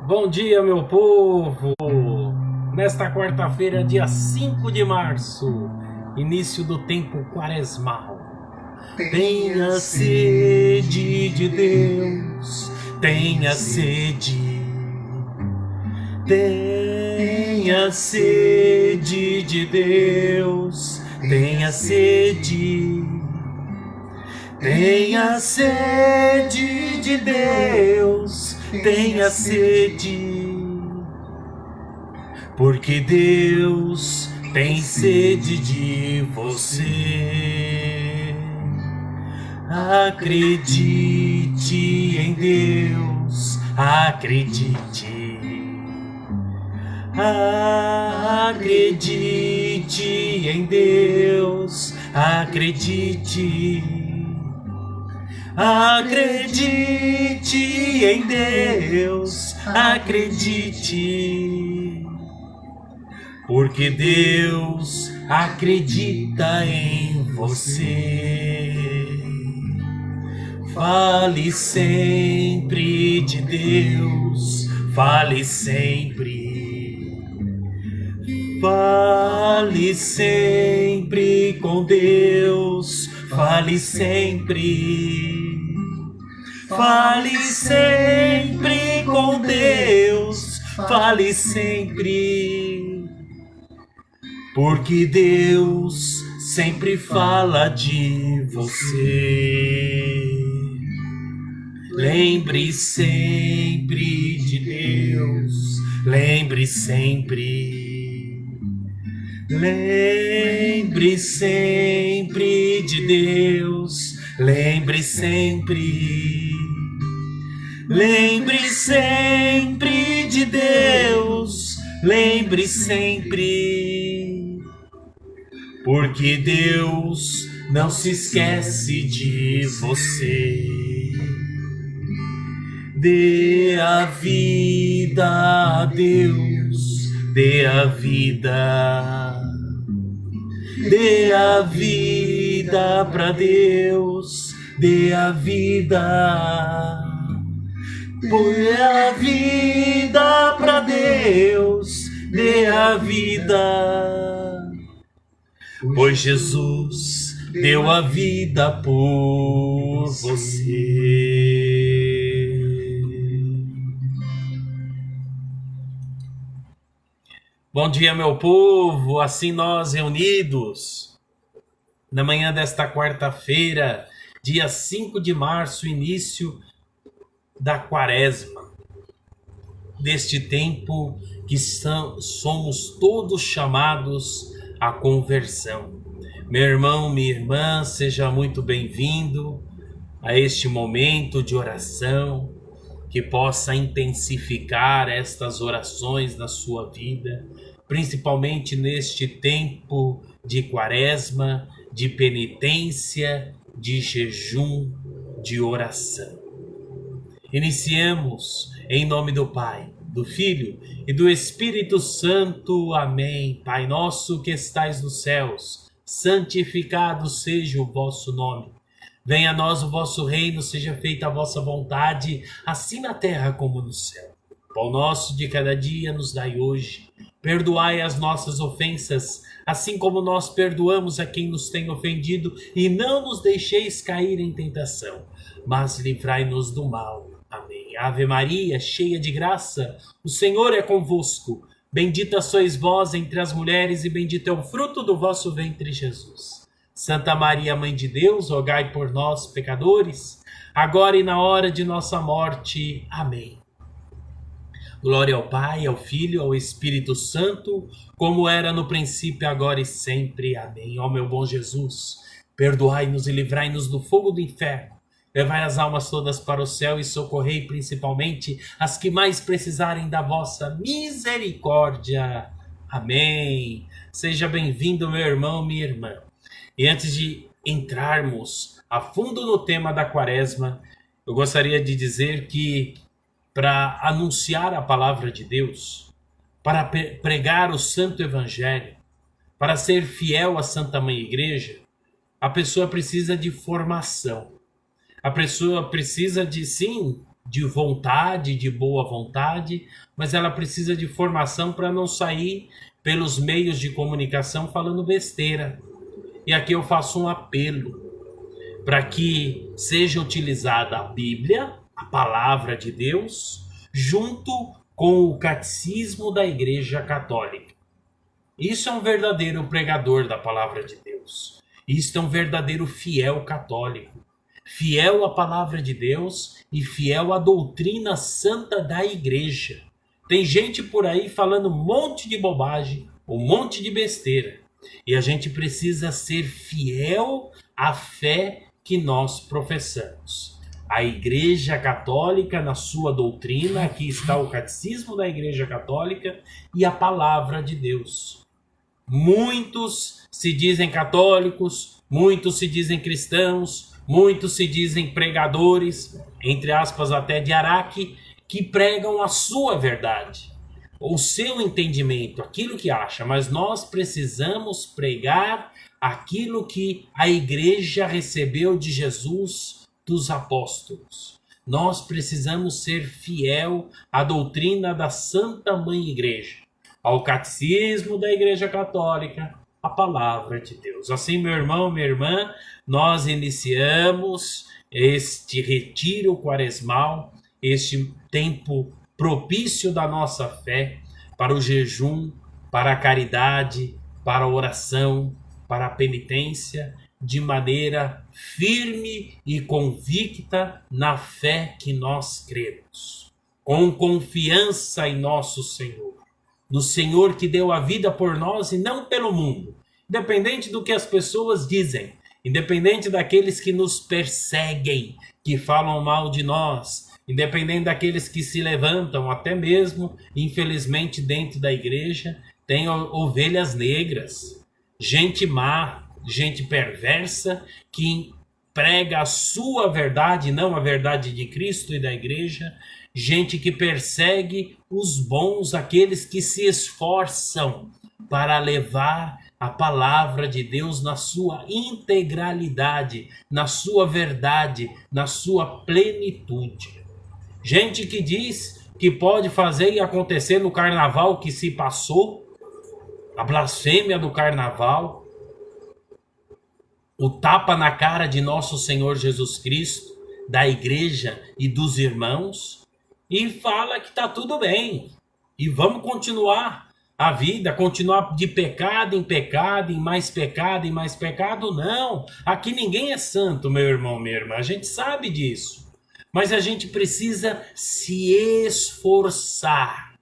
Bom dia, meu povo! Nesta quarta-feira, dia 5 de março, início do tempo quaresmal. Tenha sede de Deus, tenha sede. Tenha sede de Deus, tenha sede. Tenha sede de Deus, tenha sede, porque Deus tem sede de você. Acredite em Deus, acredite. Acredite em Deus, acredite. Acredite em Deus, acredite, porque Deus acredita em você. Fale sempre de Deus, fale sempre. Fale sempre com Deus, fale sempre. Fale sempre com Deus, fale sempre. Porque Deus sempre fala de você. Lembre sempre de Deus, lembre sempre. Lembre sempre de Deus, lembre sempre. Lembre sempre de Deus, lembre sempre. Porque Deus não se esquece de você. Dê a vida a Deus, dê a vida. Dê a vida para Deus, dê a vida. Põe a vida para Deus, dê a vida. Pois Jesus deu a vida por você. Bom dia, meu povo, assim nós reunidos, na manhã desta quarta-feira, dia 5 de março, início da quaresma, deste tempo que somos todos chamados à conversão. Meu irmão, minha irmã, seja muito bem-vindo a este momento de oração, que possa intensificar estas orações na sua vida, principalmente neste tempo de quaresma, de penitência, de jejum, de oração. Iniciemos em nome do Pai, do Filho e do Espírito Santo. Amém. Pai nosso que estais nos céus, santificado seja o vosso nome. Venha a nós o vosso reino, seja feita a vossa vontade, assim na terra como no céu. Pão nosso de cada dia nos dai hoje. Perdoai as nossas ofensas, assim como nós perdoamos a quem nos tem ofendido, e não nos deixeis cair em tentação, mas livrai-nos do mal. Amém. Ave Maria, cheia de graça, o Senhor é convosco. Bendita sois vós entre as mulheres, e bendito é o fruto do vosso ventre, Jesus. Santa Maria, Mãe de Deus, rogai por nós, pecadores, agora e na hora de nossa morte. Amém. Glória ao Pai, ao Filho, ao Espírito Santo, como era no princípio, agora e sempre. Amém. Ó meu bom Jesus, perdoai-nos e livrai-nos do fogo do inferno. Levai as almas todas para o céu e socorrei principalmente as que mais precisarem da vossa misericórdia. Amém. Seja bem-vindo, meu irmão, minha irmã. E antes de entrarmos a fundo no tema da quaresma, eu gostaria de dizer que para anunciar a palavra de Deus, para pregar o Santo Evangelho, para ser fiel à Santa Mãe Igreja, a pessoa precisa de formação. A pessoa precisa de, sim, de vontade, de boa vontade, mas ela precisa de formação para não sair pelos meios de comunicação falando besteira. E aqui eu faço um apelo para que seja utilizada a Bíblia, a palavra de Deus, junto com o catecismo da Igreja Católica. Isso é um verdadeiro pregador da palavra de Deus. Isso é um verdadeiro fiel católico. Fiel à palavra de Deus e fiel à doutrina santa da Igreja. Tem gente por aí falando um monte de bobagem, um monte de besteira. E a gente precisa ser fiel à fé que nós professamos. A Igreja Católica, na sua doutrina, aqui está o Catecismo da Igreja Católica e a Palavra de Deus. Muitos se dizem católicos, muitos se dizem cristãos, muitos se dizem pregadores, entre aspas até de Araque, que pregam a sua verdade, o seu entendimento, aquilo que acha, mas nós precisamos pregar aquilo que a Igreja recebeu de Jesus, dos apóstolos. Nós precisamos ser fiel à doutrina da Santa Mãe Igreja, ao catecismo da Igreja Católica, a palavra de Deus. Assim, meu irmão, minha irmã, nós iniciamos este retiro quaresmal, este tempo propício da nossa fé para o jejum, para a caridade, para a oração, para a penitência, de maneira firme e convicta na fé que nós cremos, com confiança em nosso Senhor, no Senhor que deu a vida por nós e não pelo mundo, independente do que as pessoas dizem, independente daqueles que nos perseguem, que falam mal de nós, independente daqueles que se levantam, até mesmo, infelizmente, dentro da igreja, tem ovelhas negras, gente má, gente perversa, que prega a sua verdade, não a verdade de Cristo e da igreja, gente que persegue os bons, aqueles que se esforçam para levar a palavra de Deus na sua integralidade, na sua verdade, na sua plenitude. Gente que diz que pode fazer e acontecer no carnaval que se passou, a blasfêmia do carnaval, o tapa na cara de nosso Senhor Jesus Cristo, da igreja e dos irmãos, e fala que está tudo bem. E vamos continuar a vida, continuar de pecado em pecado, em mais pecado, em mais pecado. Não, aqui ninguém é santo, meu irmão, minha irmã, a gente sabe disso. Mas a gente precisa se esforçar.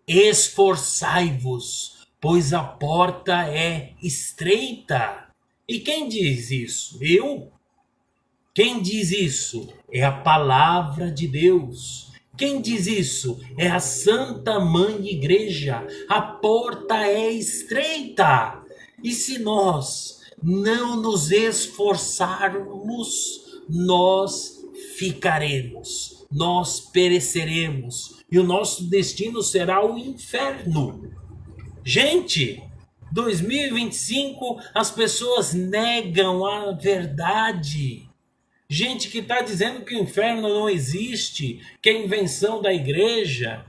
Esforçai-vos, pois a porta é estreita. E quem diz isso? Eu? Quem diz isso? É a palavra de Deus. Quem diz isso? É a Santa Mãe Igreja. A porta é estreita. E se nós não nos esforçarmos, nós ficaremos, nós pereceremos. E o nosso destino será o inferno. Gente, 2025 as pessoas negam a verdade. Gente que está dizendo que o inferno não existe, que é invenção da igreja.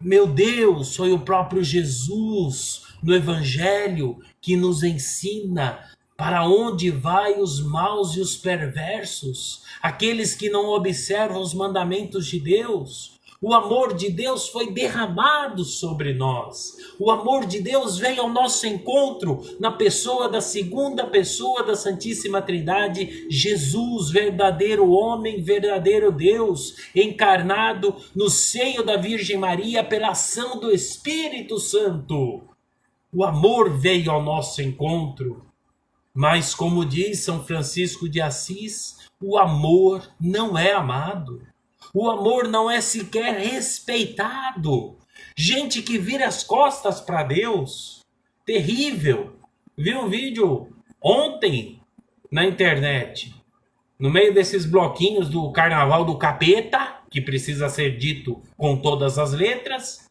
Meu Deus, foi o próprio Jesus no Evangelho que nos ensina para onde vai os maus e os perversos, aqueles que não observam os mandamentos de Deus. O amor de Deus foi derramado sobre nós. O amor de Deus veio ao nosso encontro na pessoa da segunda pessoa da Santíssima Trindade, Jesus, verdadeiro homem, verdadeiro Deus, encarnado no seio da Virgem Maria pela ação do Espírito Santo. O amor veio ao nosso encontro. Mas, como diz São Francisco de Assis, o amor não é amado. O amor não é sequer respeitado. Gente que vira as costas para Deus. Terrível. Vi um vídeo ontem na internet, no meio desses bloquinhos do Carnaval do Capeta, que precisa ser dito com todas as letras.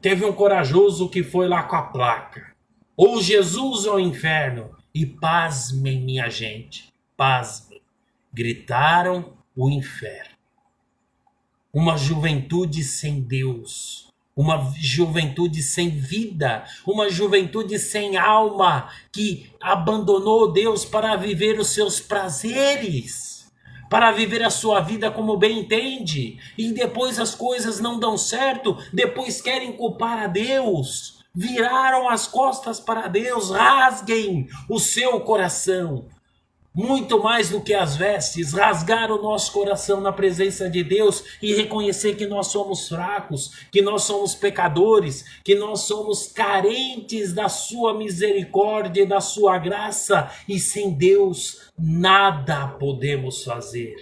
Teve um corajoso que foi lá com a placa: ou Jesus ou inferno. E pasmem, minha gente, pasmem. Gritaram o inferno. uma juventude sem Deus, uma juventude sem vida, uma juventude sem alma, que abandonou Deus para viver os seus prazeres, para viver a sua vida como bem entende, e depois as coisas não dão certo, depois querem culpar a Deus, viraram as costas para Deus. Rasguem o seu coração. Muito mais do que as vestes, rasgar o nosso coração na presença de Deus e reconhecer que nós somos fracos, que nós somos pecadores, que nós somos carentes da sua misericórdia e da sua graça, e sem Deus nada podemos fazer.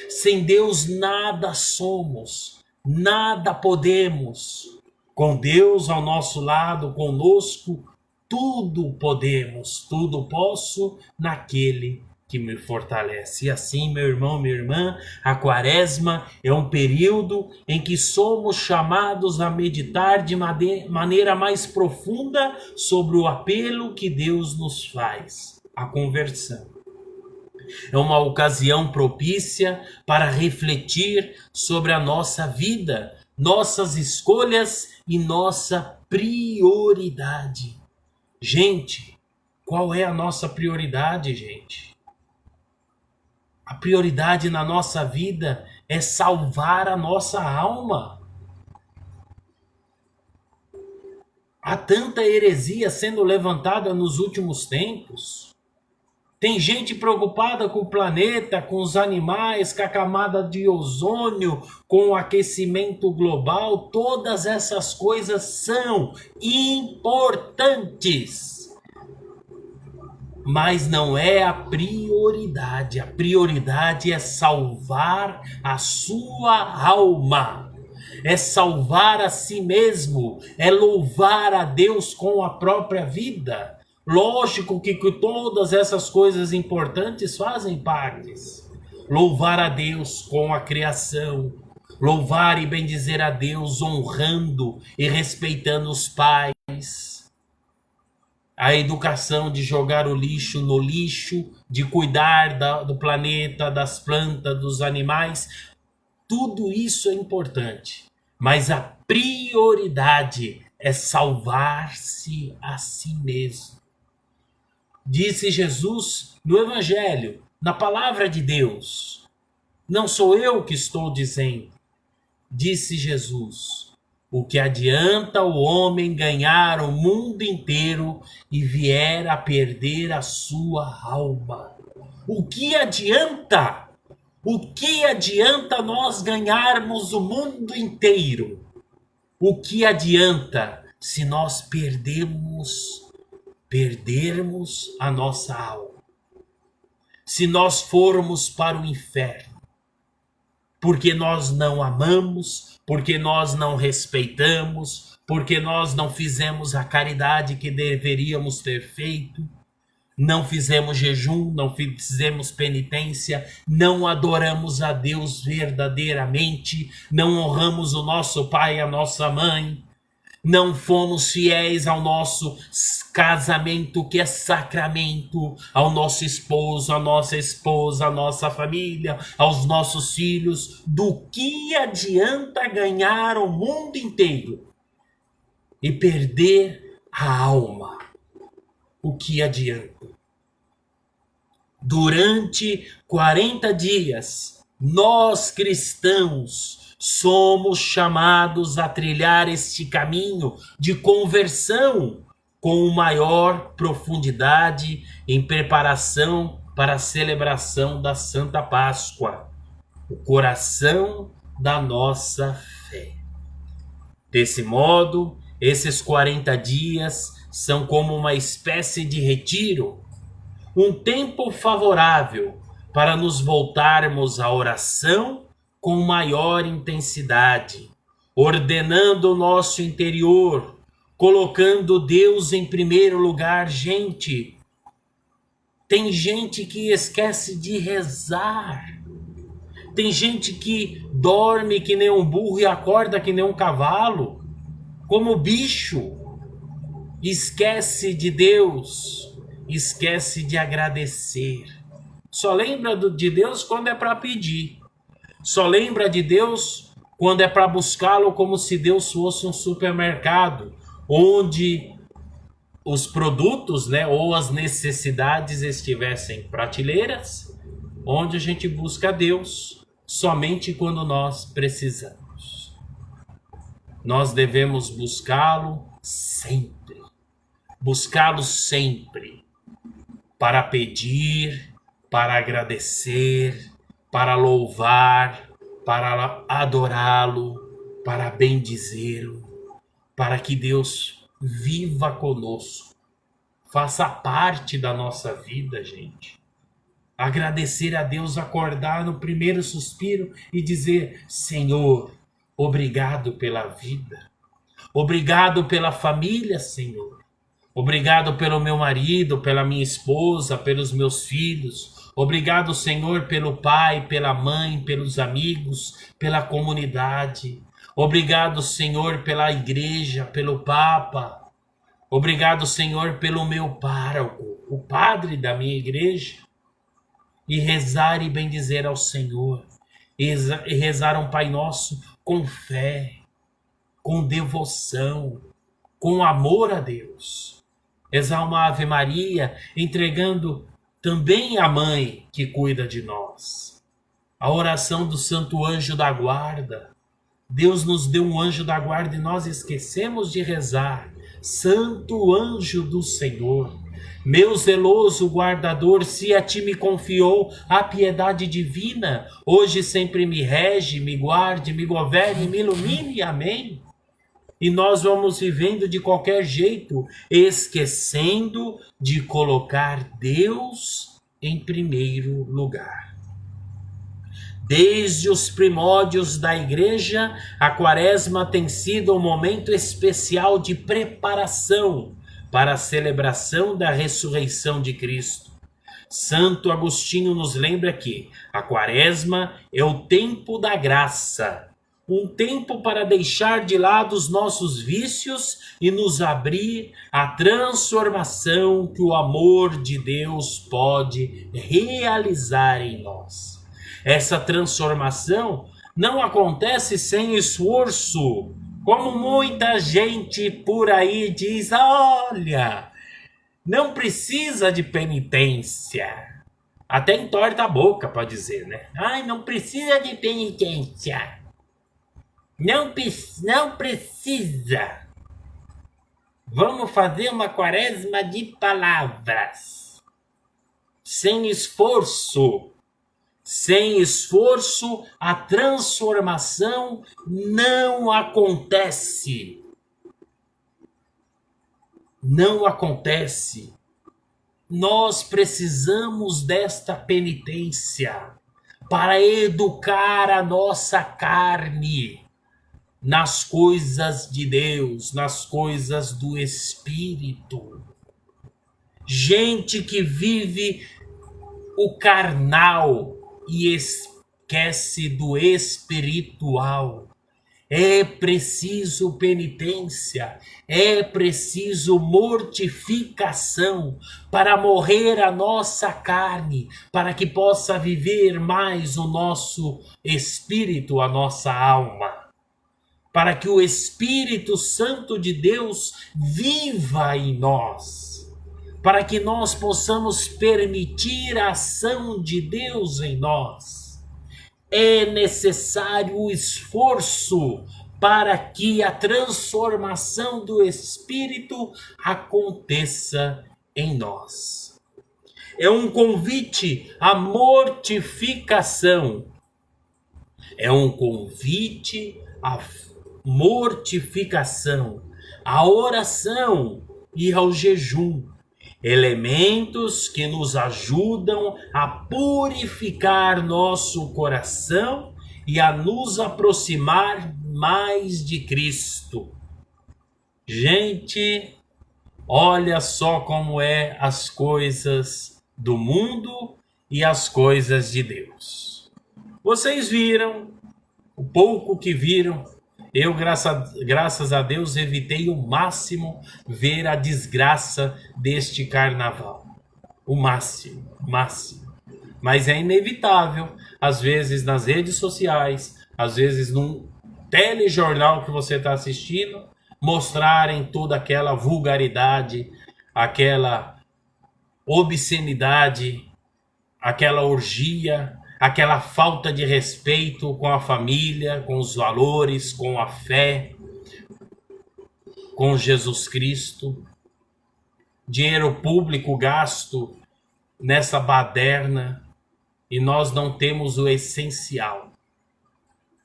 Sem Deus nada somos, nada podemos. Com Deus ao nosso lado, conosco, tudo podemos, tudo posso naquele que me fortalece. E assim, meu irmão, minha irmã, a Quaresma é um período em que somos chamados a meditar de maneira mais profunda sobre o apelo que Deus nos faz, a conversão. É uma ocasião propícia para refletir sobre a nossa vida, nossas escolhas e nossa prioridade. Gente, qual é a nossa prioridade, gente? A prioridade na nossa vida é salvar a nossa alma. Há tanta heresia sendo levantada nos últimos tempos. Tem gente preocupada com o planeta, com os animais, com a camada de ozônio, com o aquecimento global. Todas essas coisas são importantes. Mas não é a prioridade. A prioridade é salvar a sua alma. É salvar a si mesmo. É louvar a Deus com a própria vida. Lógico que todas essas coisas importantes fazem parte. Louvar a Deus com a criação. Louvar e bendizer a Deus honrando e respeitando os pais. A educação de jogar o lixo no lixo, de cuidar do planeta, das plantas, dos animais. Tudo isso é importante. Mas a prioridade é salvar-se a si mesmo. Disse Jesus no Evangelho, na palavra de Deus. Não sou eu que estou dizendo. Disse Jesus. O que adianta o homem ganhar o mundo inteiro e vier a perder a sua alma? O que adianta? O que adianta nós ganharmos o mundo inteiro? O que adianta se nós perdermos a nossa alma? Se nós formos para o inferno? Porque nós não amamos, porque nós não respeitamos, porque nós não fizemos a caridade que deveríamos ter feito, não fizemos jejum, não fizemos penitência, não adoramos a Deus verdadeiramente, não honramos o nosso pai e a nossa mãe, não fomos fiéis ao nosso casamento, que é sacramento, ao nosso esposo, à nossa esposa, à nossa família, aos nossos filhos. Do que adianta ganhar o mundo inteiro e perder a alma? O que adianta? Durante 40 dias, nós cristãos somos chamados a trilhar este caminho de conversão com maior profundidade em preparação para a celebração da Santa Páscoa, o coração da nossa fé. Desse modo, esses 40 dias são como uma espécie de retiro, um tempo favorável para nos voltarmos à oração com maior intensidade, ordenando o nosso interior, colocando Deus em primeiro lugar. Gente, tem gente que esquece de rezar. Tem gente que dorme que nem um burro e acorda que nem um cavalo, como bicho. Esquece de Deus, esquece de agradecer. Só lembra de Deus quando é para pedir. Só lembra de Deus quando é para buscá-lo como se Deus fosse um supermercado, onde os produtos, né, ou as necessidades estivessem em prateleiras, onde a gente busca Deus somente quando nós precisamos. Nós devemos buscá-lo sempre, para pedir, para agradecer, para louvar, para adorá-lo, para bendizê-lo, para que Deus viva conosco, faça parte da nossa vida, gente. Agradecer a Deus, acordar no primeiro suspiro e dizer: Senhor, obrigado pela vida, obrigado pela família, Senhor, obrigado pelo meu marido, pela minha esposa, pelos meus filhos, obrigado, Senhor, pelo pai, pela mãe, pelos amigos, pela comunidade. Obrigado, Senhor, pela igreja, pelo Papa. Obrigado, Senhor, pelo meu pároco, o padre da minha igreja. E rezar e bendizer ao Senhor. E rezar um Pai Nosso com fé, com devoção, com amor a Deus. Rezar uma Ave Maria, entregando também a mãe que cuida de nós. A oração do Santo Anjo da Guarda. Deus nos deu um anjo da guarda e nós esquecemos de rezar. Santo anjo do Senhor, meu zeloso guardador, se a ti me confiou a piedade divina, hoje sempre me rege, me guarde, me governe, me ilumine. Amém. E nós vamos vivendo de qualquer jeito, esquecendo de colocar Deus em primeiro lugar. Desde os primórdios da igreja, a quaresma tem sido um momento especial de preparação para a celebração da ressurreição de Cristo. Santo Agostinho nos lembra que a quaresma é o tempo da graça, um tempo para deixar de lado os nossos vícios e nos abrir à transformação que o amor de Deus pode realizar em nós. Essa transformação não acontece sem esforço, como muita gente por aí diz: olha, não precisa de penitência. Até entorta a boca para dizer, né? Ai, não precisa de penitência. Não precisa. Vamos fazer uma quaresma de palavras. Sem esforço. Sem esforço, a transformação não acontece. Não acontece. Nós precisamos desta penitência para educar a nossa carne nas coisas de Deus, nas coisas do Espírito. Gente que vive o carnal e esquece do espiritual. É preciso penitência, é preciso mortificação para morrer a nossa carne, para que possa viver mais o nosso espírito, a nossa alma. Para que o Espírito Santo de Deus viva em nós. Para que nós possamos permitir a ação de Deus em nós. É necessário o esforço para que a transformação do Espírito aconteça em nós. É um convite à mortificação. É um convite à mortificação, à oração e ao jejum. Elementos que nos ajudam a purificar nosso coração e a nos aproximar mais de Cristo. Gente, olha só como é as coisas do mundo e as coisas de Deus. Vocês viram, o pouco que viram. Eu, graças a Deus, evitei o máximo ver a desgraça deste carnaval. O máximo. Mas é inevitável, às vezes nas redes sociais, às vezes telejornal que você está assistindo, mostrarem toda aquela vulgaridade, aquela obscenidade, aquela orgia, aquela falta de respeito com a família, com os valores, com a fé, com Jesus Cristo. Dinheiro público gasto nessa baderna e nós não temos o essencial.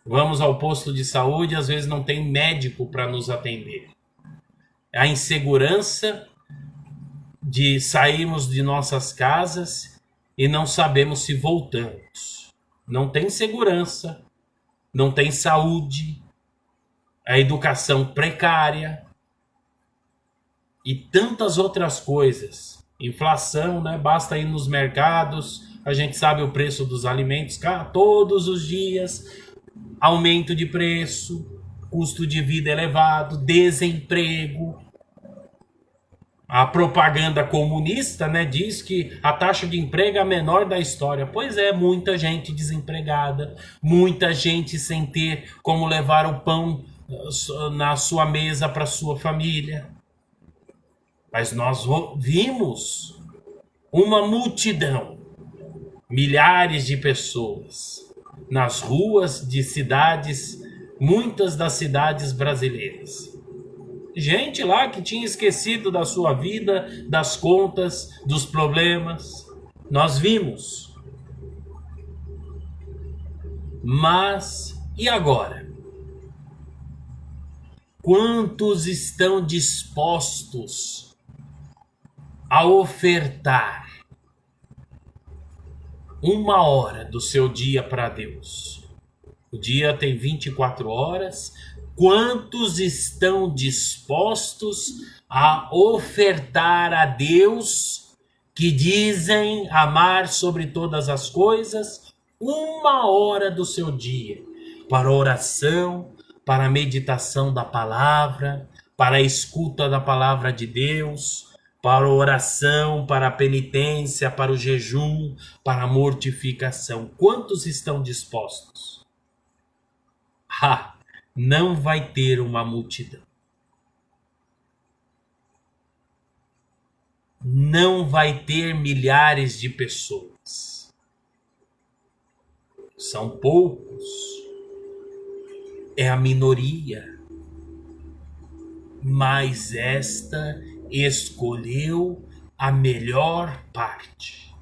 Vamos ao posto de saúde, às vezes não tem médico para nos atender. A insegurança de sairmos de nossas casas e não sabemos se voltamos. Não tem segurança, não tem saúde, a educação precária e tantas outras coisas. Inflação, né? Basta ir nos mercados, a gente sabe o preço dos alimentos, todos os dias, aumento de preço, custo de vida elevado, desemprego. A propaganda comunista, né, diz que a taxa de emprego é a menor da história. Pois é, muita gente desempregada, muita gente sem ter como levar o pão na sua mesa para sua família. Mas nós vimos uma multidão, milhares de pessoas nas ruas de cidades, muitas das cidades brasileiras. Gente lá que tinha esquecido da sua vida, das contas, dos problemas. Nós vimos. Mas, e agora? Quantos estão dispostos a ofertar 1 hora do seu dia para Deus? O dia tem 24 horas. Quantos estão dispostos a ofertar a Deus, que dizem amar sobre todas as coisas, 1 hora do seu dia para oração, para a meditação da palavra, para a escuta da palavra de Deus, para a oração, para a penitência, para o jejum, para a mortificação? Quantos estão dispostos? Não vai ter uma multidão. Não vai ter milhares de pessoas. São poucos. É a minoria. Mas esta escolheu a melhor parte.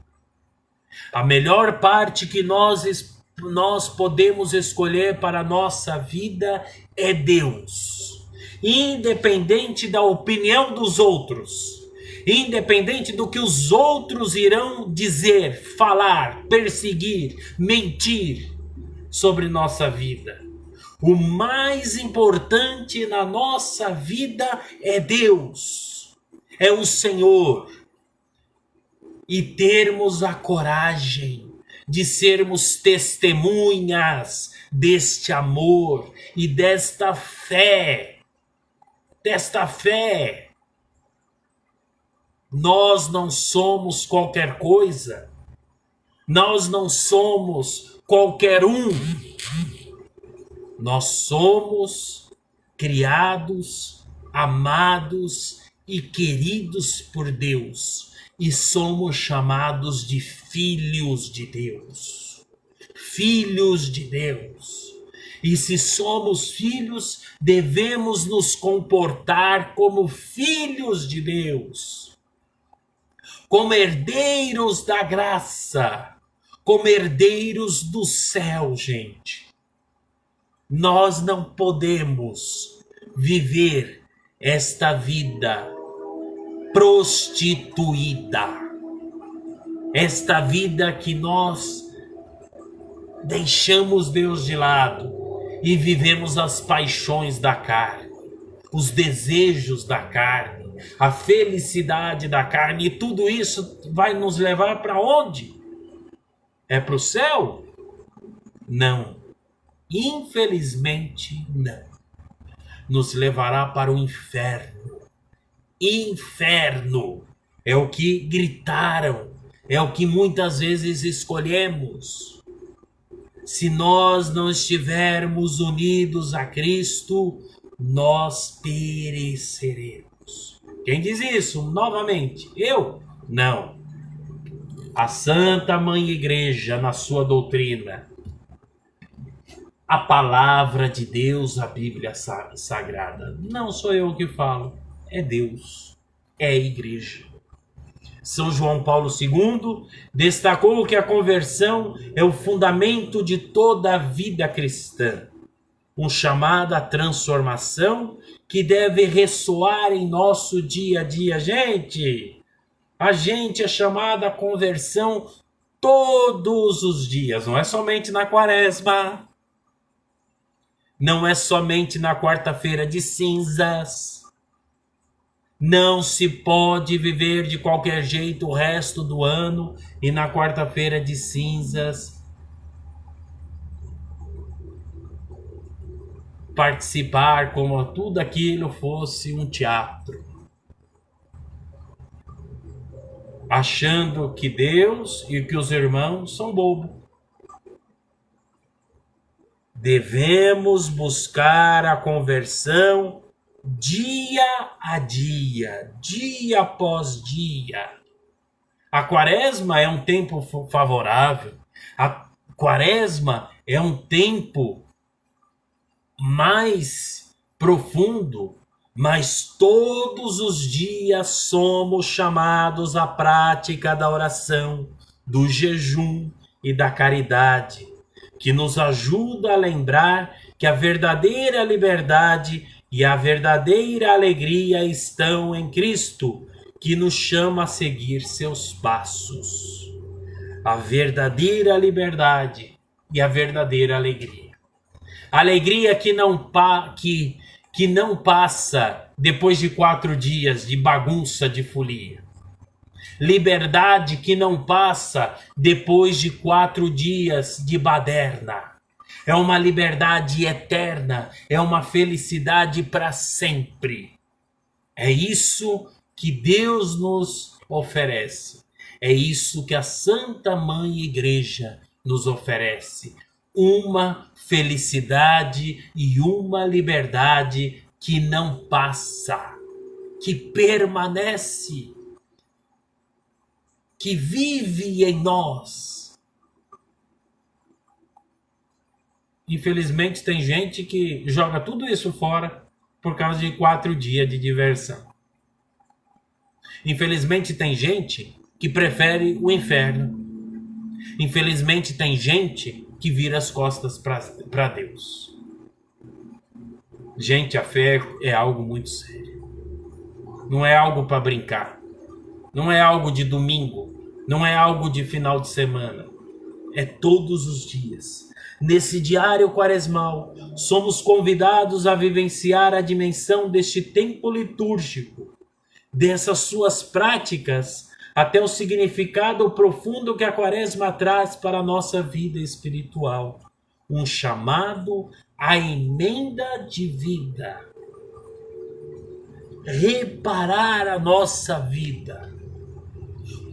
A melhor parte que nós podemos escolher para a nossa vida é Deus. Independente da opinião dos outros, independente do que os outros irão dizer, falar, perseguir, mentir sobre nossa vida. O mais importante na nossa vida é Deus, é o Senhor. E termos a coragem de sermos testemunhas deste amor e desta fé. Nós não somos qualquer coisa. Nós não somos qualquer um. Nós somos criados, amados e queridos por Deus. E somos chamados de filhos de Deus. Filhos de Deus. E se somos filhos, devemos nos comportar como filhos de Deus. Como herdeiros da graça. Como herdeiros do céu, gente. Nós não podemos viver esta vida prostituída, esta vida que nós deixamos Deus de lado e vivemos as paixões da carne, os desejos da carne, a felicidade da carne, e tudo isso vai nos levar para onde? É para o céu? Não. Infelizmente, não. Nos levará para o inferno. Inferno é o que gritaram, é o que muitas vezes escolhemos. Se nós não estivermos unidos a Cristo, nós pereceremos. Quem diz isso? Novamente, eu? Não. A Santa Mãe Igreja, na sua doutrina, a palavra de Deus, a Bíblia Sagrada. Não sou eu que falo, é Deus, é a Igreja. São João Paulo II destacou que a conversão é o fundamento de toda a vida cristã, um chamado à transformação que deve ressoar em nosso dia a dia. A gente é chamado à conversão todos os dias, não é somente na Quaresma, não é somente na quarta-feira de cinzas. Não se pode viver de qualquer jeito o resto do ano e na quarta-feira de cinzas participar como tudo aquilo fosse um teatro, achando que Deus e que os irmãos são bobos. Devemos buscar a conversão dia a dia, dia após dia. A Quaresma é um tempo favorável. A Quaresma é um tempo mais profundo, mas todos os dias somos chamados à prática da oração, do jejum e da caridade, que nos ajuda a lembrar que a verdadeira liberdade e a verdadeira alegria estão em Cristo, que nos chama a seguir seus passos. A verdadeira liberdade e a verdadeira alegria. Alegria que não passa depois de 4 dias de bagunça, de folia. Liberdade que não passa depois de 4 dias de baderna. É uma liberdade eterna, é uma felicidade para sempre. É isso que Deus nos oferece. É isso que a Santa Mãe Igreja nos oferece. Uma felicidade e uma liberdade que não passa, que permanece, que vive em nós. Infelizmente tem gente que joga tudo isso fora por causa de 4 dias de diversão. Infelizmente tem gente que prefere o inferno. Infelizmente tem gente que vira as costas para Deus. Gente, a fé é algo muito sério. Não é algo para brincar. Não é algo de domingo. Não é algo de final de semana. É todos os dias. Nesse diário quaresmal, somos convidados a vivenciar a dimensão deste tempo litúrgico, dessas suas práticas, até o significado profundo que a Quaresma traz para a nossa vida espiritual. Um chamado à emenda de vida. Reparar a nossa vida.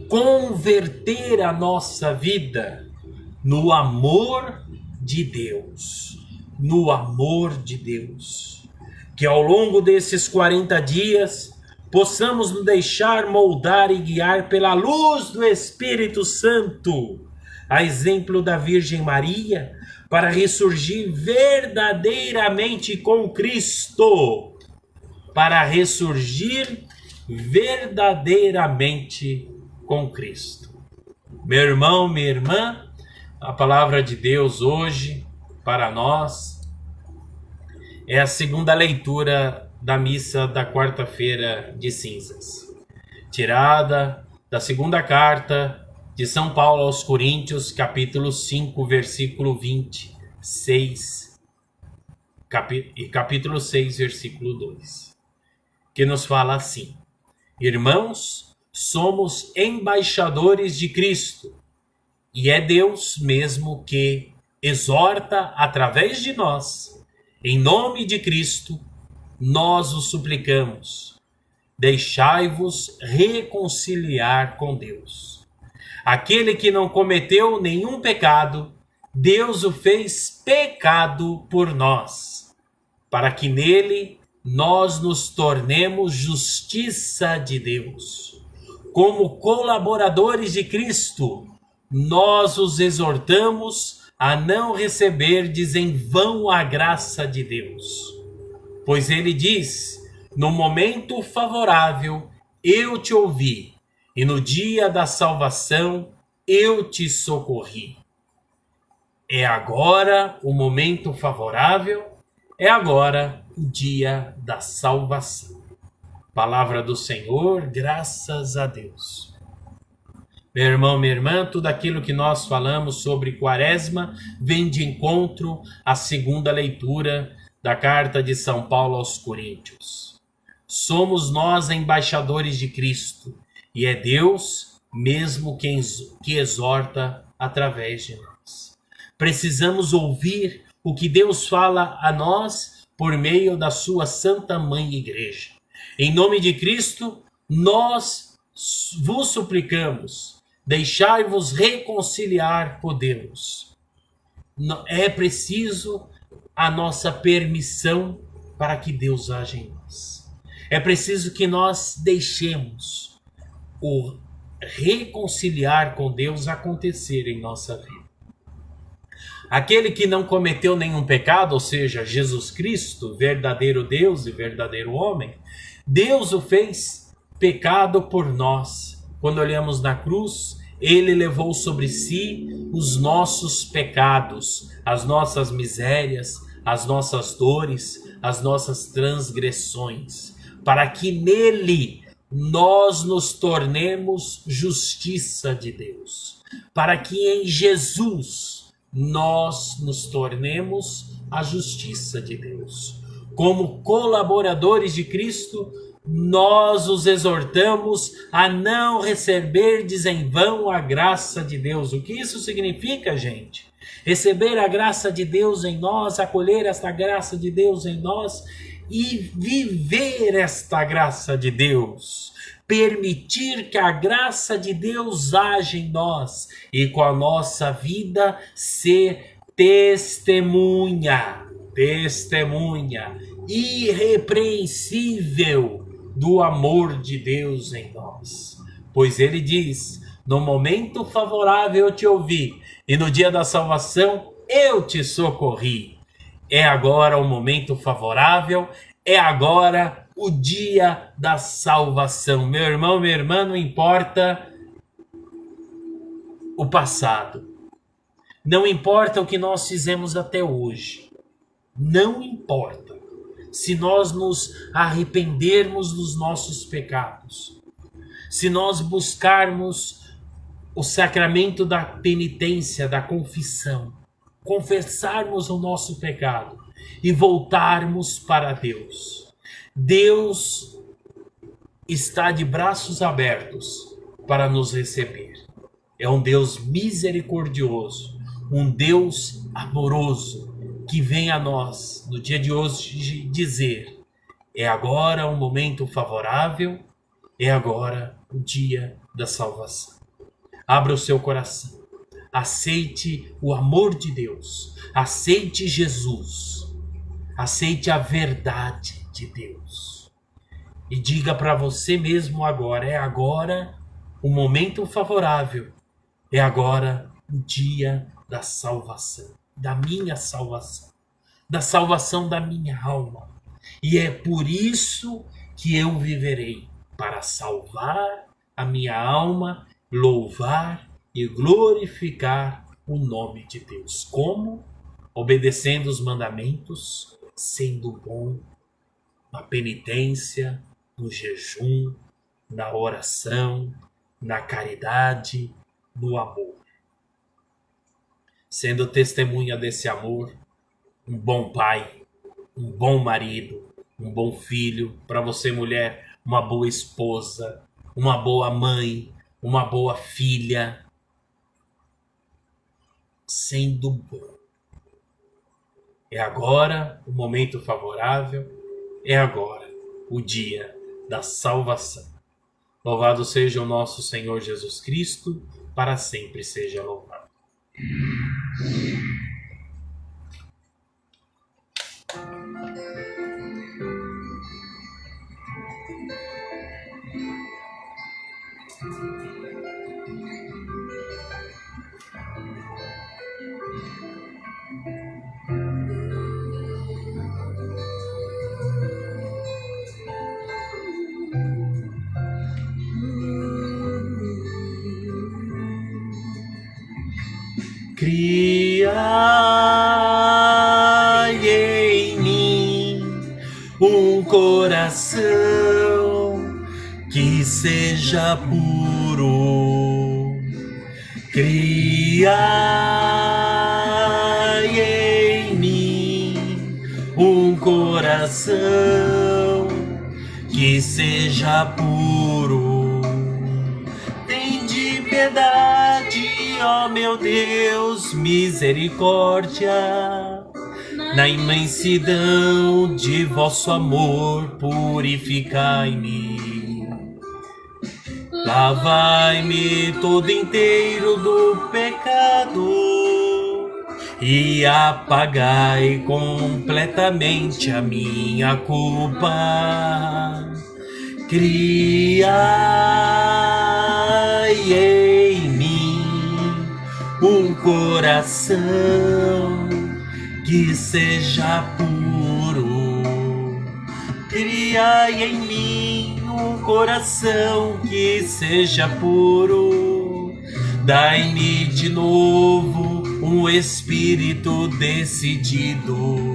Converter a nossa vida no amor de Deus. No amor de Deus. Que ao longo desses 40 dias possamos nos deixar moldar e guiar pela luz do Espírito Santo, a exemplo da Virgem Maria, para ressurgir verdadeiramente com Cristo. Para ressurgir verdadeiramente com Cristo. Meu irmão, minha irmã, a palavra de Deus hoje para nós é a segunda leitura da missa da quarta-feira de cinzas, tirada da segunda carta de São Paulo aos Coríntios, capítulo 5, versículo 26, e capítulo 6, versículo 2, que nos fala assim: irmãos, somos embaixadores de Cristo, e é Deus mesmo que exorta através de nós. Em nome de Cristo, nós os suplicamos, deixai-vos reconciliar com Deus. Aquele que não cometeu nenhum pecado Deus o fez pecado por nós, para que nele nós nos tornemos justiça de Deus. Como colaboradores de Cristo, nós os exortamos a não receberdes em vão a graça de Deus. Pois ele diz: no momento favorável eu te ouvi, e no dia da salvação eu te socorri. É agora o momento favorável, é agora o dia da salvação. Palavra do Senhor, graças a Deus. Meu irmão, minha irmã, tudo aquilo que nós falamos sobre Quaresma vem de encontro à segunda leitura da carta de São Paulo aos Coríntios. Somos nós embaixadores de Cristo, e é Deus mesmo que exorta através de nós. Precisamos ouvir o que Deus fala a nós por meio da sua Santa Mãe Igreja. Em nome de Cristo, nós vos suplicamos, deixai-vos reconciliar com Deus. É preciso a nossa permissão para que Deus haja em nós. É preciso que nós deixemos o reconciliar com Deus acontecer em nossa vida. Aquele que não cometeu nenhum pecado, ou seja, Jesus Cristo, verdadeiro Deus e verdadeiro homem, Deus o fez pecado por nós. Quando olhamos na cruz, ele levou sobre si os nossos pecados, as nossas misérias, as nossas dores, as nossas transgressões, para que nele nós nos tornemos justiça de Deus, para que em Jesus nós nos tornemos a justiça de Deus. Como colaboradores de Cristo, nós os exortamos a não receberdes em vão a graça de Deus. O que isso significa, gente? Receber a graça de Deus em nós, acolher esta graça de Deus em nós e viver esta graça de Deus. Permitir que a graça de Deus haja em nós e com a nossa vida ser testemunha irrepreensível do amor de Deus em nós. Pois ele diz: no momento favorável eu te ouvi, e no dia da salvação eu te socorri. É agora o momento favorável, é agora o dia da salvação. Meu irmão, minha irmã, não importa o passado, não importa o que nós fizemos até hoje, não importa se nós nos arrependermos dos nossos pecados, se nós buscarmos o sacramento da penitência, da confissão, confessarmos o nosso pecado e voltarmos para Deus. Deus está de braços abertos para nos receber. É um Deus misericordioso, um Deus amoroso, que vem a nós no dia de hoje dizer: é agora um momento favorável, é agora o dia da salvação. Abra o seu coração, aceite o amor de Deus, aceite Jesus, aceite a verdade de Deus e diga para você mesmo agora: é agora o momento favorável, é agora o dia da salvação, da minha salvação, da salvação da minha alma. E é por isso que eu viverei, para salvar a minha alma, louvar e glorificar o nome de Deus. Como? Obedecendo os mandamentos, sendo bom, na penitência, no jejum, na oração, na caridade, no amor. Sendo testemunha desse amor, um bom pai, um bom marido, um bom filho, para você mulher, uma boa esposa, uma boa mãe, uma boa filha, sendo bom. É agora o momento favorável, é agora o dia da salvação. Louvado seja o nosso Senhor Jesus Cristo, para sempre seja louvado. Criai em mim um coração que seja puro. Criai em mim um coração que seja puro. Tende piedade, ó meu Deus, misericórdia, na imensidão de vosso amor, purificai-me. Lavai-me todo inteiro do pecado e apagai completamente a minha culpa. Criai em mim um coração que seja puro. Criai em mim um coração que seja puro. Dai-me de novo um espírito decidido.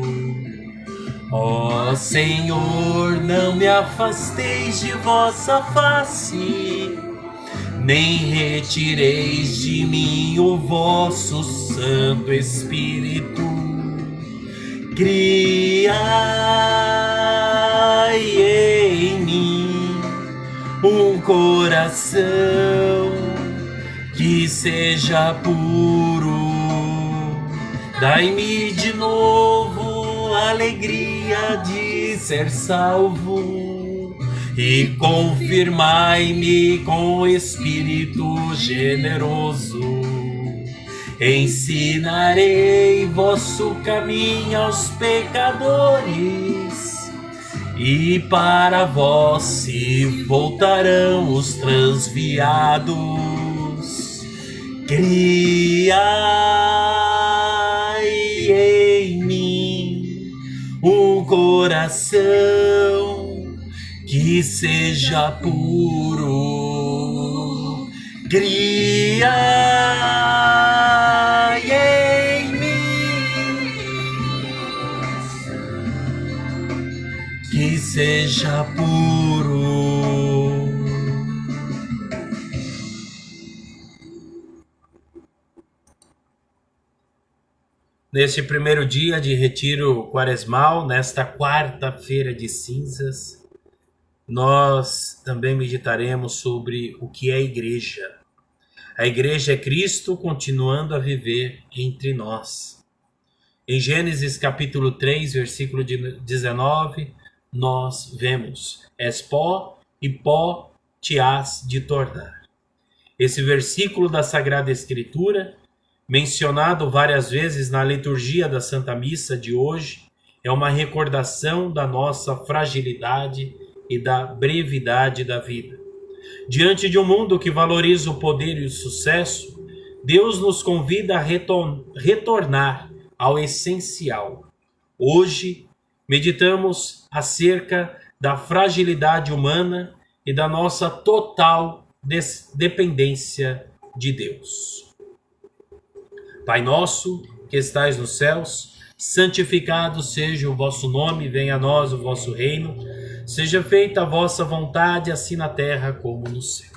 Ó Senhor, não me afasteis de vossa face, nem retireis de mim o vosso Santo Espírito. Criai em mim um coração que seja puro. Dai-me de novo a alegria de ser salvo e confirmai-me com espírito generoso. Ensinarei vosso caminho aos pecadores, e para vós se voltarão os transviados. Criai em mim um coração que seja puro. Criai em mim que seja puro. Neste primeiro dia de retiro quaresmal, nesta quarta-feira de cinzas, nós também meditaremos sobre o que é a igreja. A igreja é Cristo continuando a viver entre nós. Em Gênesis capítulo 3, versículo 19, nós vemos: és pó e pó te hás de tornar. Esse versículo da Sagrada Escritura, mencionado várias vezes na liturgia da Santa Missa de hoje, é uma recordação da nossa fragilidade e da brevidade da vida. Diante de um mundo que valoriza o poder e o sucesso, Deus nos convida a retornar ao essencial. Hoje, meditamos acerca da fragilidade humana e da nossa total dependência de Deus. Pai nosso, que estais nos céus, santificado seja o vosso nome, venha a nós o vosso reino, seja feita a vossa vontade, assim na terra como no céu.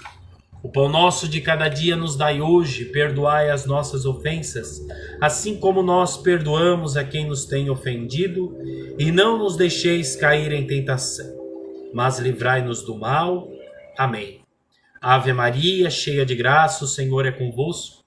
O pão nosso de cada dia nos dai hoje, perdoai as nossas ofensas, assim como nós perdoamos a quem nos tem ofendido, e não nos deixeis cair em tentação, mas livrai-nos do mal. Amém. Ave Maria, cheia de graça, o Senhor é convosco.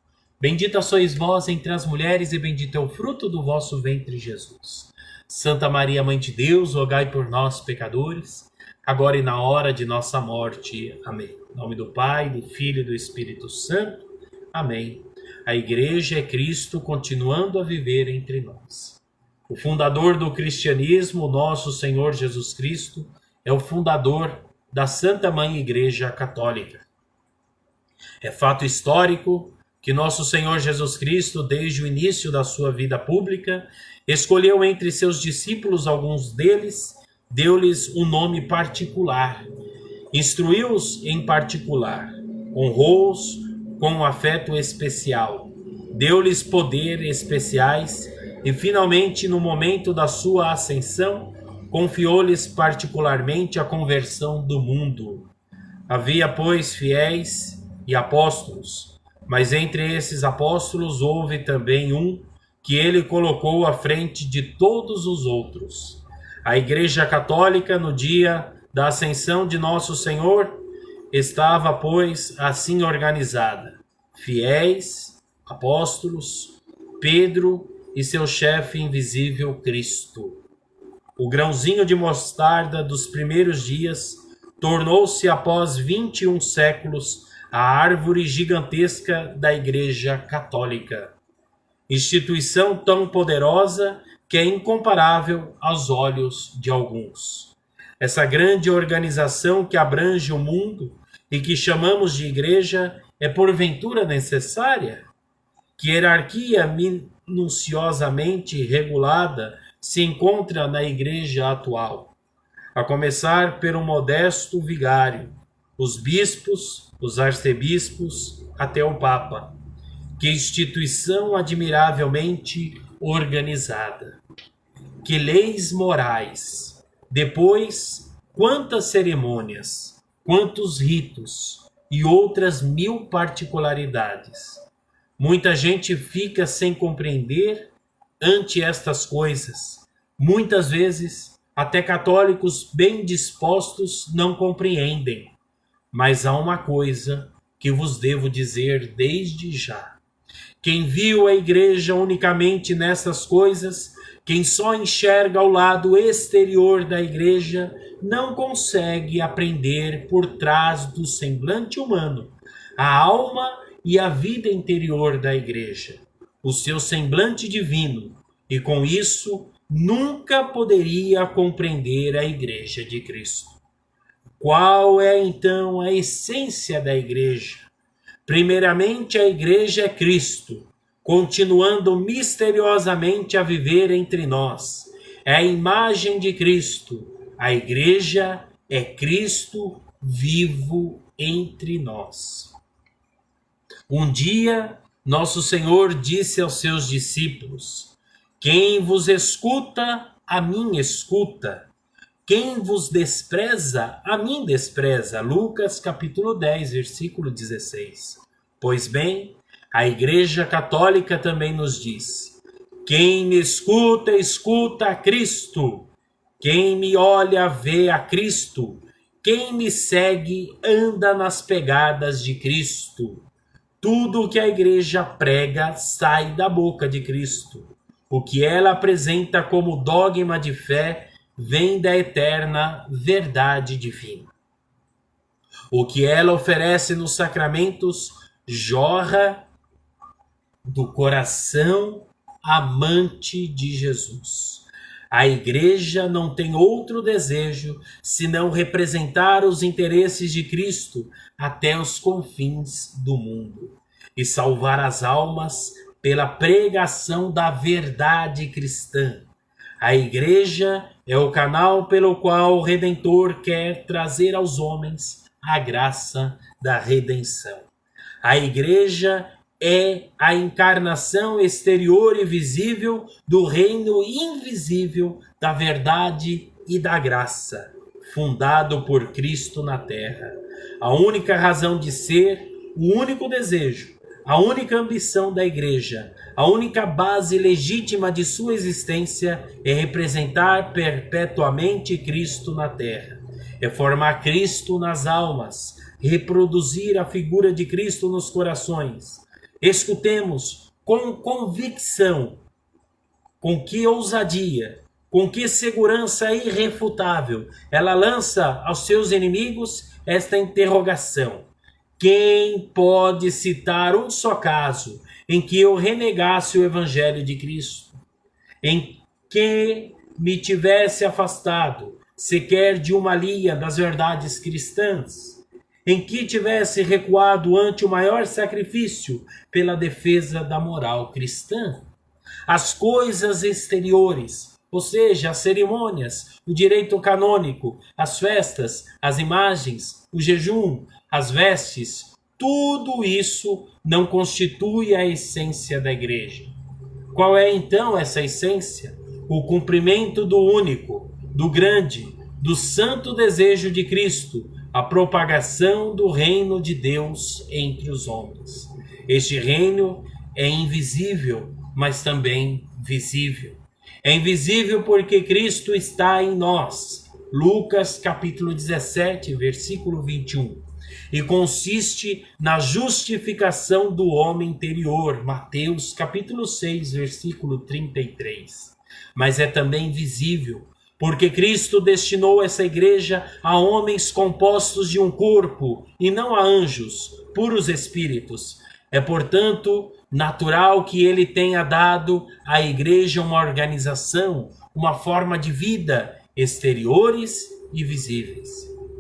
Bendita sois vós entre as mulheres, e bendito é o fruto do vosso ventre, Jesus. Santa Maria, Mãe de Deus, rogai por nós, pecadores, agora e na hora de nossa morte. Amém. Em nome do Pai, do Filho e do Espírito Santo. Amém. A Igreja é Cristo continuando a viver entre nós. O fundador do cristianismo, nosso Senhor Jesus Cristo, é o fundador da Santa Mãe Igreja Católica. É fato histórico que nosso Senhor Jesus Cristo, desde o início da sua vida pública, escolheu entre seus discípulos alguns deles, deu-lhes um nome particular, instruiu-os em particular, honrou-os com um afeto especial, deu-lhes poder especiais e, finalmente, no momento da sua ascensão, confiou-lhes particularmente a conversão do mundo. Havia, pois, fiéis e apóstolos, mas entre esses apóstolos houve também um que ele colocou à frente de todos os outros. A Igreja Católica, no dia da ascensão de Nosso Senhor, estava, pois, assim organizada: fiéis, apóstolos, Pedro e seu chefe invisível, Cristo. O grãozinho de mostarda dos primeiros dias tornou-se, após 21 séculos, a árvore gigantesca da Igreja Católica. Instituição tão poderosa que é incomparável aos olhos de alguns. Essa grande organização que abrange o mundo e que chamamos de igreja é porventura necessária? Que hierarquia minuciosamente regulada se encontra na igreja atual? A começar pelo modesto vigário, os bispos, os arcebispos, até o Papa. Que instituição admiravelmente organizada! Que leis morais! Depois, quantas cerimônias, quantos ritos e outras 1000 particularidades. Muita gente fica sem compreender ante estas coisas. Muitas vezes, até católicos bem dispostos não compreendem. Mas há uma coisa que vos devo dizer desde já. Quem viu a igreja unicamente nessas coisas, quem só enxerga o lado exterior da igreja, não consegue aprender por trás do semblante humano a alma e a vida interior da igreja, o seu semblante divino, e com isso nunca poderia compreender a igreja de Cristo. Qual é então a essência da igreja? Primeiramente, a igreja é Cristo, continuando misteriosamente a viver entre nós. É a imagem de Cristo. A igreja é Cristo vivo entre nós. Um dia, nosso Senhor disse aos seus discípulos: quem vos escuta, a mim escuta. Quem vos despreza, a mim despreza. Lucas capítulo 10, versículo 16. Pois bem, a Igreja Católica também nos diz: quem me escuta, escuta a Cristo. Quem me olha, vê a Cristo. Quem me segue, anda nas pegadas de Cristo. Tudo o que a Igreja prega sai da boca de Cristo. O que ela apresenta como dogma de fé vem da eterna verdade divina. O que ela oferece nos sacramentos jorra do coração amante de Jesus. A igreja não tem outro desejo senão representar os interesses de Cristo até os confins do mundo e salvar as almas pela pregação da verdade cristã. A igreja é o canal pelo qual o Redentor quer trazer aos homens a graça da redenção. A igreja é a encarnação exterior e visível do reino invisível da verdade e da graça, fundado por Cristo na terra. A única razão de ser, o único desejo, a única ambição da igreja, a única base legítima de sua existência é representar perpetuamente Cristo na terra, é formar Cristo nas almas, reproduzir a figura de Cristo nos corações. Escutemos com convicção, com que ousadia, com que segurança irrefutável ela lança aos seus inimigos esta interrogação: quem pode citar um só caso em que eu renegasse o Evangelho de Cristo, em que me tivesse afastado sequer de uma linha das verdades cristãs, em que tivesse recuado ante o maior sacrifício pela defesa da moral cristã? As coisas exteriores, ou seja, as cerimônias, o direito canônico, as festas, as imagens, o jejum, as vestes, tudo isso não constitui a essência da igreja. Qual é então essa essência? O cumprimento do único, do grande, do santo desejo de Cristo, a propagação do reino de Deus entre os homens. Este reino é invisível, mas também visível. É invisível porque Cristo está em nós. Lucas capítulo 17, versículo 21. E consiste na justificação do homem interior. Mateus capítulo 6, versículo 33. Mas é também visível, porque Cristo destinou essa igreja a homens compostos de um corpo e não a anjos, puros espíritos. É, portanto, natural que ele tenha dado à igreja uma organização, uma forma de vida, exteriores e visíveis,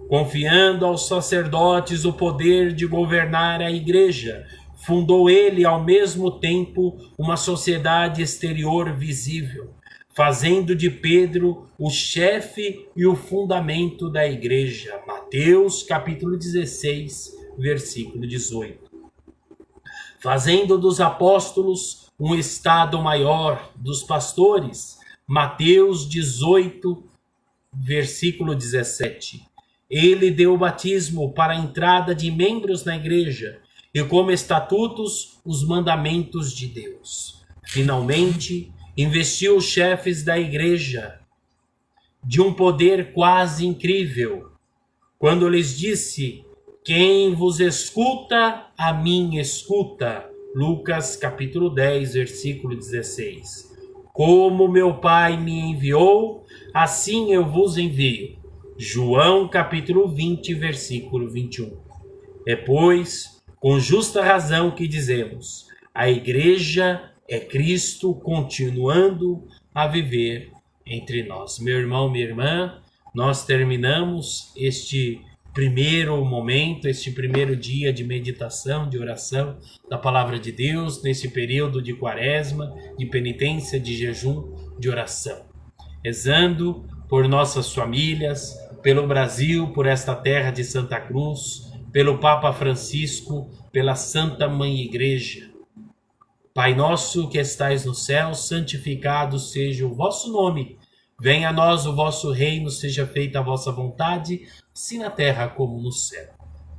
confiando aos sacerdotes o poder de governar a igreja. Fundou ele ao mesmo tempo uma sociedade exterior visível, fazendo de Pedro o chefe e o fundamento da igreja. Mateus capítulo 16, versículo 18. Fazendo dos apóstolos um estado maior, dos pastores. Mateus 18, versículo 17. Ele deu o batismo para a entrada de membros na igreja e como estatutos os mandamentos de Deus. Finalmente, investiu os chefes da igreja de um poder quase incrível, quando lhes disse: quem vos escuta, a mim escuta. Lucas capítulo 10, versículo 16. Como meu Pai me enviou, assim eu vos envio. João capítulo 20, versículo 21. É, pois, com justa razão que dizemos, a igreja é Cristo continuando a viver entre nós. Meu irmão, minha irmã, nós terminamos este primeiro momento, este primeiro dia de meditação, de oração da palavra de Deus, nesse período de quaresma, de penitência, de jejum, de oração. Rezando por nossas famílias, pelo Brasil, por esta terra de Santa Cruz, pelo Papa Francisco, pela Santa Mãe Igreja. Pai nosso que estais no céu, santificado seja o vosso nome. Venha a nós o vosso reino, seja feita a vossa vontade, assim na terra como no céu.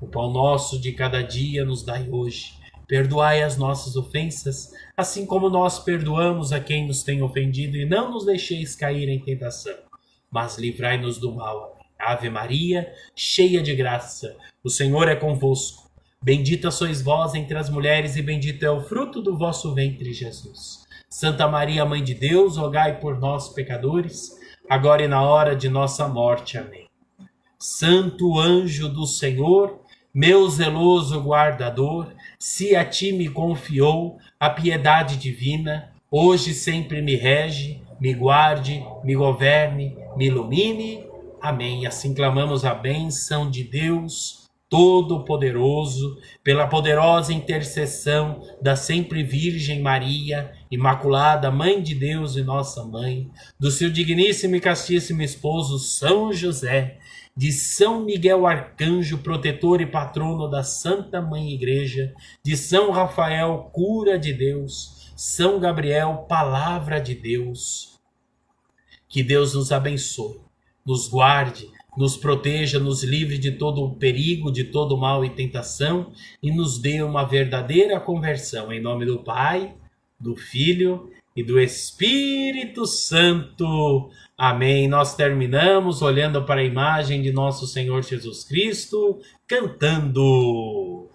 O pão nosso de cada dia nos dai hoje. Perdoai as nossas ofensas, assim como nós perdoamos a quem nos tem ofendido, e não nos deixeis cair em tentação, mas livrai-nos do mal. Ave Maria, cheia de graça, o Senhor é convosco. Bendita sois vós entre as mulheres, e bendito é o fruto do vosso ventre, Jesus. Santa Maria, Mãe de Deus, rogai por nós, pecadores, agora e na hora de nossa morte. Amém. Santo anjo do Senhor, meu zeloso guardador, se a ti me confiou a piedade divina, hoje sempre me rege, me guarde, me governe, me ilumine. Amém. Assim clamamos a bênção de Deus Todo-Poderoso, pela poderosa intercessão da sempre Virgem Maria, Imaculada, Mãe de Deus e nossa Mãe, do seu digníssimo e castíssimo esposo São José, de São Miguel Arcanjo, protetor e patrono da Santa Mãe Igreja, de São Rafael, cura de Deus, São Gabriel, palavra de Deus. Que Deus nos abençoe, nos guarde, nos proteja, nos livre de todo o perigo, de todo mal e tentação, e nos dê uma verdadeira conversão. Em nome do Pai, do Filho e do Espírito Santo. Amém. Nós terminamos olhando para a imagem de nosso Senhor Jesus Cristo, cantando.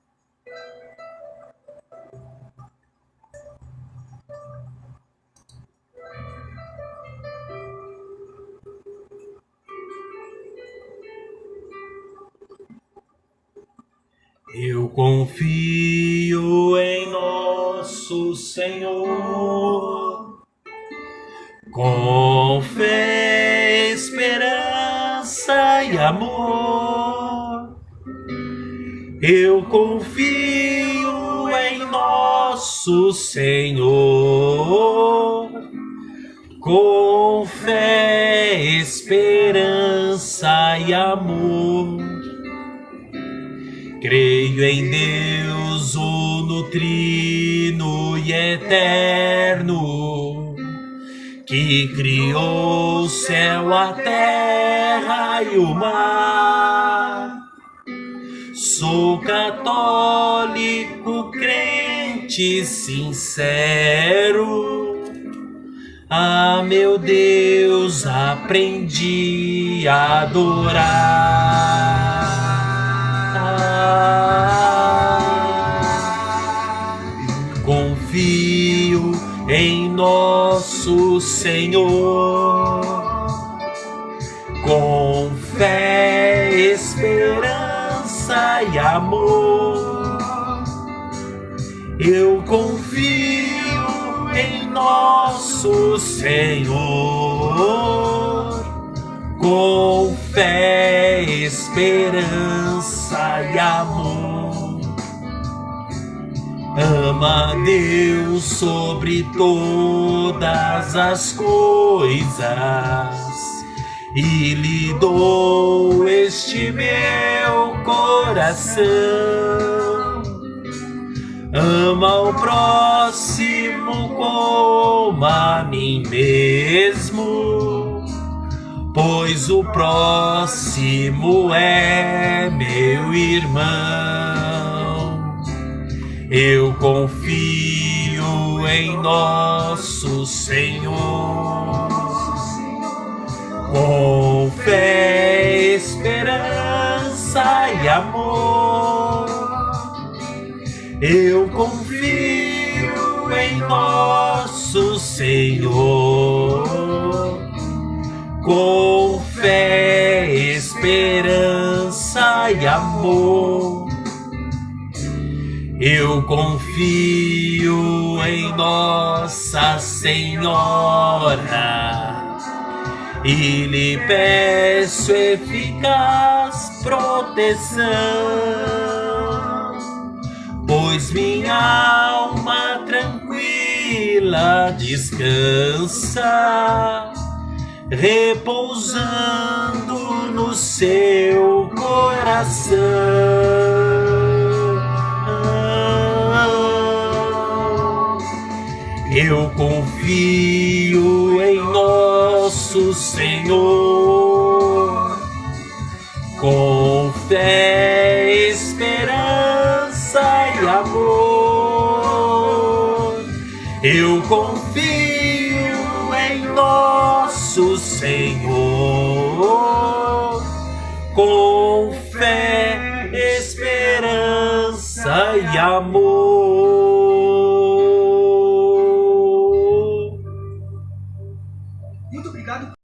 Eu confio em nosso Senhor, com fé, esperança e amor. Eu confio em nosso Senhor, com fé, esperança e amor. Creio em Deus, uno, trino e eterno, que criou o céu, a terra e o mar. Sou católico, crente sincero. Ah, meu Deus, aprendi a adorar. Confio em nosso Senhor, com fé, esperança e amor. Eu confio em nosso Senhor, com fé, esperança e amor. Ama Deus sobre todas as coisas e lhe dou este meu coração. Ama o próximo como a mim mesmo, pois o próximo é meu irmão. Eu confio em nosso Senhor, com fé, esperança e amor. Eu confio em nosso Senhor, com fé, esperança e amor. Eu confio em Nossa Senhora e lhe peço eficaz proteção, pois minha alma tranquila descansa, repousando no seu coração. Eu confio em nosso Senhor, com fé, esperança e amor. Eu confio em nosso Senhor, com fé, esperança e amor.